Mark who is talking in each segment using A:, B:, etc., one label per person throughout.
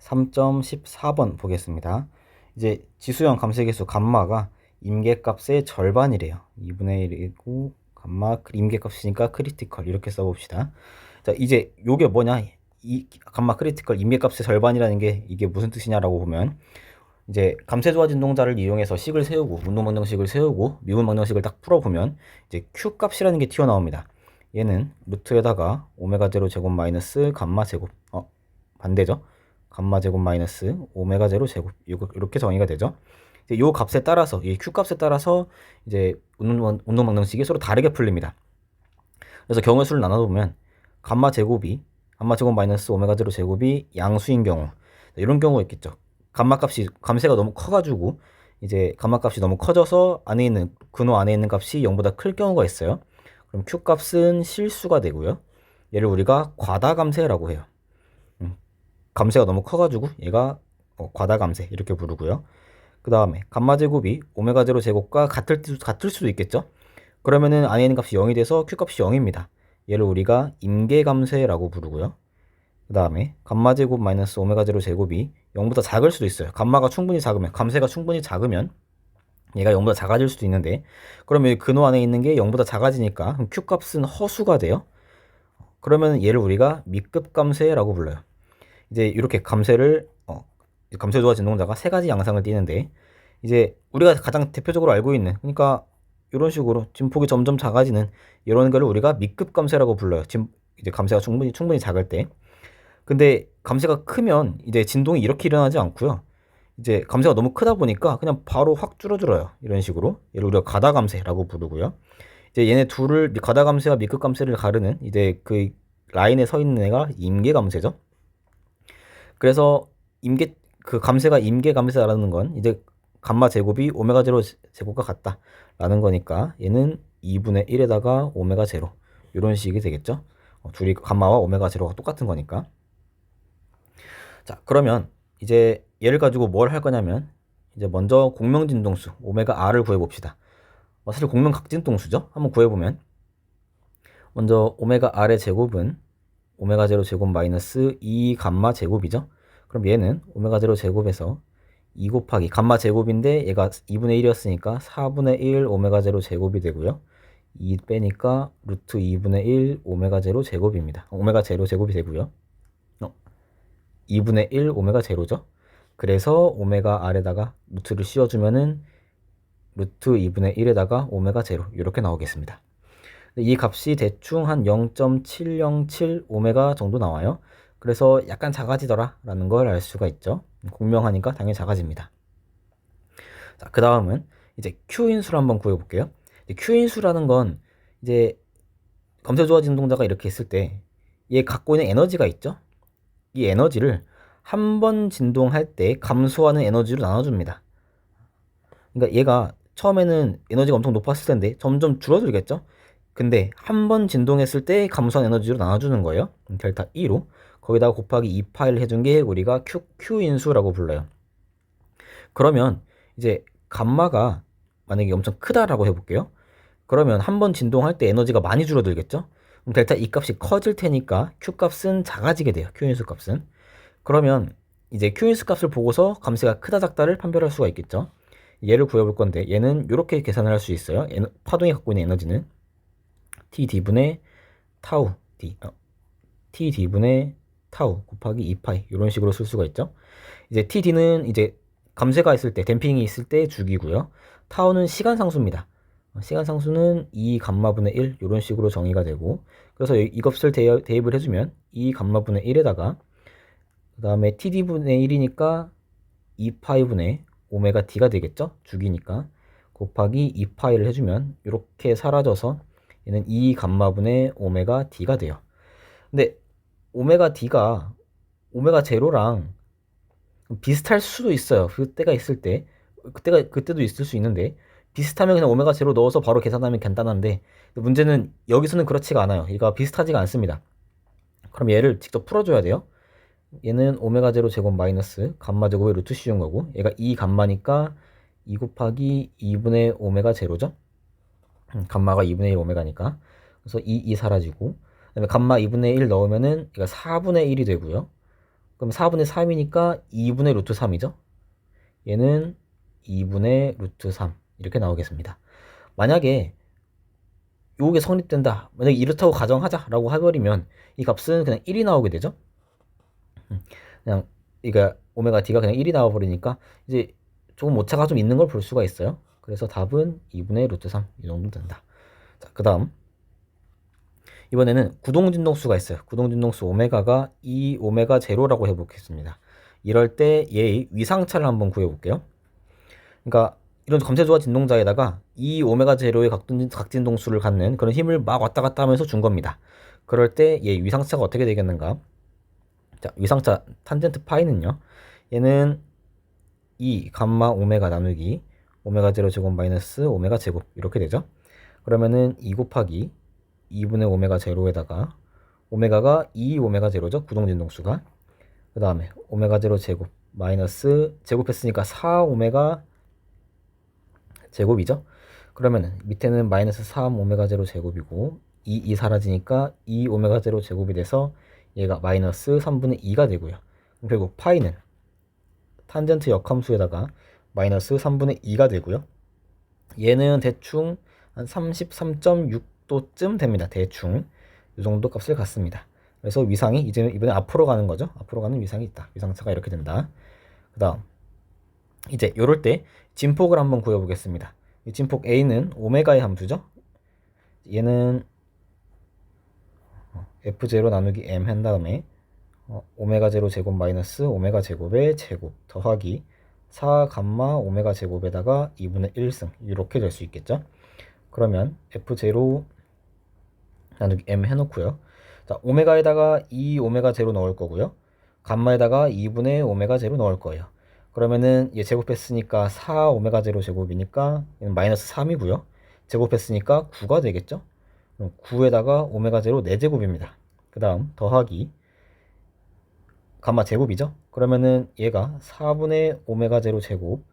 A: 3.14번 보겠습니다. 이제 지수형 감쇄계수 감마가 임계값의 절반이래요. 2분의 1이고 감마 임계값이니까 크리티컬 이렇게 써봅시다. 자, 이제 요게 뭐냐? 이 감마 크리티컬 임계값의 절반이라는 게 이게 무슨 뜻이냐라고 보면 이제 감쇄 좋아진 동자를 이용해서 식을 세우고 운동 방정식을 세우고 미분 방정식을 딱 풀어보면 이제 q 값이라는 게 튀어나옵니다. 얘는 루트에다가 오메가 제로 제곱 마이너스 감마 제곱 반대죠. 감마 제곱 마이너스 오메가 제로 제곱 이렇게 정의가 되죠. 이제 요 값에 따라서 이 q 값에 따라서 이제 운동 방정식이 서로 다르게 풀립니다. 그래서 경우의 수를 나눠보면 감마 제곱 마이너스 오메가 제로 제곱이 양수인 경우 이런 경우가 있겠죠. 감쇄가 너무 커가지고 이제 감마 값이 너무 커져서 안에 있는 근호 안에 있는 값이 0보다 클 경우가 있어요. 그럼 q 값은 실수가 되고요. 얘를 우리가 과다 감쇄라고 해요. 감쇄가 너무 커가지고 얘가 과다 감쇄 이렇게 부르고요. 그 다음에 감마 제곱이 오메가 제로 제곱과 같을 수도 있겠죠. 그러면은 안에 있는 값이 0이 돼서 q 값이 0입니다. 얘를 우리가 임계 감쇄라고 부르고요. 그 다음에 감마 제곱 마이너스 오메가 제로 제곱이 0보다 작을 수도 있어요. 감마가 충분히 작으면, 감쇄가 충분히 작으면 얘가 0보다 작아질 수도 있는데, 그러면 근호 안에 있는 게 0보다 작아지니까 q 값은 허수가 돼요. 그러면 얘를 우리가 미급 감쇄라고 불러요. 이제 이렇게 감쇄 조화 진동자가 세 가지 양상을 띠는데, 이제 우리가 가장 대표적으로 알고 있는, 그러니까 이런 식으로 진폭이 점점 작아지는 이런 거를 우리가 미급 감쇄라고 불러요. 이제 감쇄가 충분히 작을 때. 근데 감쇄가 크면 이제 진동이 이렇게 일어나지 않고요. 이제 감쇄가 너무 크다 보니까 그냥 바로 확 줄어들어요. 이런 식으로. 얘를 우리가 가다 감쇄라고 부르고요. 이제 얘네 둘을 가다 감쇄와 미급 감쇄를 가르는 이제 그 라인에 서 있는 애가 임계 감쇄죠. 그래서 그 감쇄가 임계 감쇄라는 건 이제 감마 제곱이 오메가 제로 제곱과 같다라는 거니까 얘는 2분의 1에다가 오메가 제로 이런 식이 되겠죠. 둘이 감마와 오메가 제로가 똑같은 거니까. 자, 그러면 이제 얘를 가지고 뭘 할 거냐면 이제 먼저 공명진동수 오메가 r을 구해봅시다. 사실 공명각진동수죠. 한번 구해보면 먼저 오메가 r의 제곱은 오메가 제로 제곱 마이너스 2 감마 제곱이죠. 그럼 얘는 오메가 제로 제곱에서 2 곱하기 감마 제곱인데 얘가 2분의 1이었으니까 4분의 1 오메가 제로 제곱이 되고요. 2 빼니까 루트 2분의 1 오메가 제로 제곱입니다. 오메가 제로 제곱이 되고요. 2분의 1 오메가 제로죠. 그래서 오메가 r에다가 루트를 씌워주면은 루트 2분의 1에다가 오메가 제로 이렇게 나오겠습니다. 이 값이 대충 한 0.707 오메가 정도 나와요. 그래서 약간 작아지더라 라는 걸 알 수가 있죠. 공명하니까 당연히 작아집니다. 자, 그 다음은 이제 Q인수를 한번 구해볼게요. Q인수라는 건 이제 검색 조화 진동자가 이렇게 있을 때 얘 갖고 있는 에너지가 있죠. 이 에너지를 한 번 진동할 때 감소하는 에너지로 나눠줍니다. 그러니까 얘가 처음에는 에너지가 엄청 높았을 텐데 점점 줄어들겠죠. 근데 한 번 진동했을 때 감소한 에너지로 나눠주는 거예요. 델타 E로 거기다가 곱하기 2파이를 해준 게 우리가 Q인수라고 불러요. 그러면 이제 감마가 만약에 엄청 크다라고 해볼게요. 그러면 한 번 진동할 때 에너지가 많이 줄어들겠죠. 그럼 델타 E 값이 커질 테니까 Q 값은 작아지게 돼요. Q인수 값은. 그러면 이제 Q인수 값을 보고서 감쇄가 크다 작다를 판별할 수가 있겠죠. 얘를 구해볼 건데 얘는 이렇게 계산을 할 수 있어요. 파동이 갖고 있는 에너지는 TD분의 타우 D TD분의 타우 곱하기 2파이 이런 식으로 쓸 수가 있죠. 이제 TD는 이제 감쇄가 있을 때 댐핑이 있을 때 주기고요. 타우는 시간 상수입니다. 시간 상수는 2 감마분의 1 이런 식으로 정의가 되고, 그래서 이 값을 대입을 해주면 2 감마분의 1에다가 그 다음에 TD분의 1이니까 2파이분의 오메가 D가 되겠죠? 주기니까 곱하기 2파이를 해주면 이렇게 사라져서 얘는 2 감마분의 오메가 D가 돼요. 근데 오메가 D가 오메가 제로랑 비슷할 수도 있어요. 그때가 있을 때 그때도 있을 수 있는데 비슷하면 그냥 오메가 제로 넣어서 바로 계산하면 간단한데 문제는 여기서는 그렇지가 않아요. 얘가 비슷하지가 않습니다. 그럼 얘를 직접 풀어줘야 돼요. 얘는 오메가 제로 제곱 마이너스 감마 제곱의 루트 씌운 거고 얘가 2 감마니까 2 곱하기 2분의 오메가 제로죠. 감마가 2분의 1 오메가니까 그래서 2 사라지고 그다음에 감마 2분의 1 넣으면은 얘가 4분의 1이 되고요. 그럼 4분의 3이니까 2분의 루트 3이죠. 얘는 2분의 루트 3 이렇게 나오겠습니다. 만약에 요게 성립된다. 만약에 이렇다고 가정하자라고 해버리면 이 값은 그냥 1이 나오게 되죠. 그냥 이거 오메가 d가 그냥 1이 나와버리니까 이제 조금 오차가 좀 있는 걸 볼 수가 있어요. 그래서 답은 2분의 루트 3 이 정도 된다. 자, 그 다음 이번에는 구동진동수가 있어요. 구동진동수 오메가가 2 오메가 제로라고 해보겠습니다. 이럴 때 얘의 위상차를 한번 구해볼게요. 그러니까 이런 검체조화 진동자에다가 2 오메가 제로의 각진동수를 갖는 그런 힘을 막 왔다 갔다 하면서 준 겁니다. 그럴 때 얘 위상차가 어떻게 되겠는가? 자, 위상차 탄젠트 파이는요. 얘는 2 감마 오메가 나누기 오메가 제로 제곱 마이너스 오메가 제곱 이렇게 되죠. 그러면은 2 곱하기 2분의 오메가 제로에다가 오메가가 2 오메가 제로죠. 구동진동수가. 그 다음에 오메가 제로 제곱 마이너스 제곱했으니까 4 오메가 제곱이죠. 그러면은 밑에는 마이너스 3 오메가 제로 제곱이고 2 사라지니까 2 오메가 제로 제곱이 돼서 얘가 마이너스 3분의 2가 되고요. 결국 파이는 탄젠트 역함수에다가 마이너스 3분의 2가 되고요. 얘는 대충 한 33.6도쯤 됩니다. 대충 이 정도 값을 갖습니다. 그래서 위상이 이제 이번에 앞으로 가는 거죠. 앞으로 가는 위상이 있다. 위상차가 이렇게 된다. 그 다음 이제 요럴 때 진폭을 한번 구해보겠습니다. 이 진폭 A는 오메가의 함수죠. 얘는 F0 나누기 M 한 다음에 오메가 제로 제곱 마이너스 오메가 제곱의 제곱 더하기 4 감마 오메가 제곱에다가 2분의 1승 이렇게 될 수 있겠죠. 그러면 F0 나누기 M 해놓고요. 자, 오메가에다가 2 오메가 제로 넣을 거고요. 감마에다가 2분의 오메가 제로 넣을 거예요. 그러면은 얘 제곱했으니까 4 오메가 제로 제곱이니까 얘는 마이너스 3이고요. 제곱했으니까 9가 되겠죠. 그럼 9에다가 오메가 제로 4제곱입니다. 그 다음 더하기 감마 제곱이죠. 그러면은 얘가 4분의 오메가 제로 제곱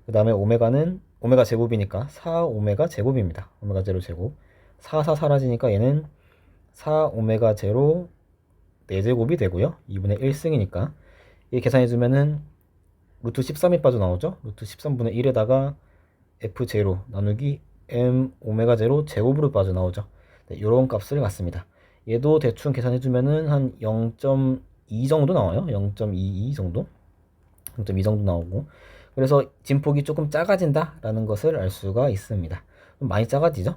A: 그 다음에 오메가는 오메가 제곱이니까 4 오메가 제곱입니다. 오메가 제로 제곱 4 사라지니까 얘는 4 오메가 제로 4제곱이 되고요. 2분의 1승이니까 이 계산해주면은 루트 13이 빠져나오죠. 루트 13분의 1에다가 F0 나누기 M 오메가 제로 제곱으로 빠져나오죠. 네, 요런 값을 갖습니다. 얘도 대충 계산해주면은 한 0.2 정도 나와요. 0.22 정도? 0.2 정도 나오고 그래서 진폭이 조금 작아진다 라는 것을 알 수가 있습니다. 많이 작아지죠.